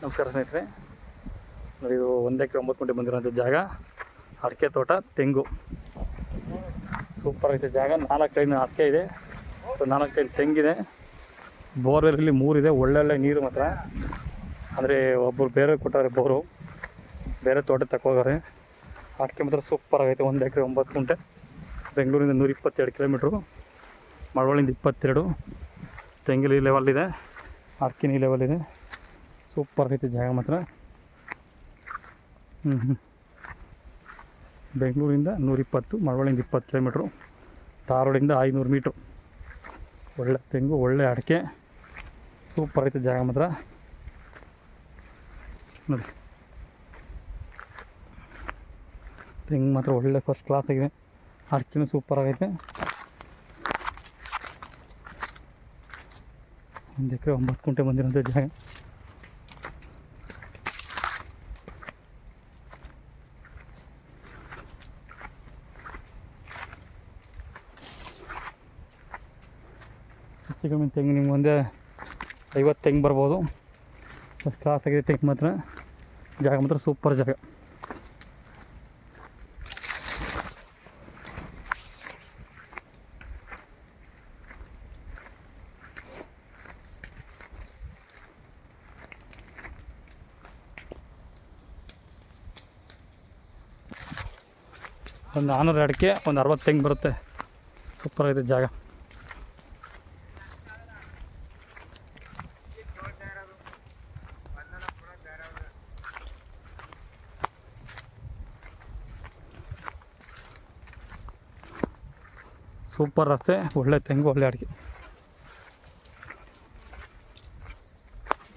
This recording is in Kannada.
ನಮಸ್ಕಾರ ಸ್ನೇಹಿತರೆ, ಇದು 1 ಎಕರೆ 9 ಗುಂಟೆ ಬಂದಿರೋಂಥ ಜಾಗ. ಅಡಿಕೆ ತೋಟ, ತೆಂಗು ಸೂಪರ್ ಐತೆ ಜಾಗ. 4-5 ಅಡಿಕೆ ಇದೆ, 4-5 ತೆಂಗಿದೆ. ಬೋರ್ವೆಲ್ಲಿ 3 ಇದೆ. ಒಳ್ಳೊಳ್ಳೆ ನೀರು ಮಾತ್ರ. ಅಂದರೆ ಒಬ್ಬರು ಬೇರೆ ಕೊಟ್ಟಾರೆ ಬೋರು, ಬೇರೆ ತೋಟ ತಗೋಗಾರೆ. ಅಡಿಕೆ ಮಾತ್ರ ಸೂಪರ್ ಆಗೈತೆ. 1 ಎಕರೆ 9 ಗುಂಟೆ. ಬೆಂಗಳೂರಿಂದ 122 ಕಿಲೋಮೀಟ್ರು, ಮಳವಳ್ಳಿಯಿಂದ 22. ತೆಂಗಿನ ಈ ಲೆವೆಲ್ ಇದೆ, ಅಡಿಕೆನ ಈ ಲೆವೆಲ್ ಇದೆ. ಸೂಪರ್ ಆಗೈತೆ ಜಾಗ ಮಾತ್ರ. ಬೆಂಗಳೂರಿಂದ 120, ಮಳವಳ್ಳಿಯಿಂದ 20 ಕಿಲೋಮೀಟ್ರು, ಟಾರ್ ರೋಡಿಂದ 500 ಮೀಟ್ರು. ಒಳ್ಳೆ ತೆಂಗು, ಒಳ್ಳೆ ಅಡಿಕೆ, ಸೂಪರ್ ಐತೆ ಜಾಗ ಮಾತ್ರ ನೋಡಿ. ತೆಂಗು ಮಾತ್ರ ಒಳ್ಳೆ ಫಸ್ಟ್ ಕ್ಲಾಸ್ ಆಗಿದೆ. ಅಡಿಕೆನೂ ಸೂಪರ್ ಆಗೈತೆ. 1 ಎಕರೆ 9 ಗುಂಟೆ ಬಂದಿರೋಂಥ ಜಾಗ. ಹೆಚ್ಚು ಕಮ್ಮಿ ತೆಂಗು ನಿಮ್ಗೆ ಒಂದೇ 50 ತೆಂಗು ಬರ್ಬೋದು. ಫಸ್ಟ್ ಕ್ಲಾಸ್ ಆಗಿದೆ ತೆಂಗು ಮಾತ್ರ. ಜಾಗ ಮಾತ್ರ ಸೂಪರ್ ಜಾಗ. ಒಂದು 400 ಅಡಿಕೆ, ಒಂದು 60 ತೆಂಗು ಬರುತ್ತೆ. ಸೂಪರ್ ಆಗಿದೆ ಜಾಗ. ಸೂಪರ್ ರಸ್ತೆ, ಒಳ್ಳೆ ತೆಂಗು, ಒಳ್ಳೆ ಅಡಿಕೆ.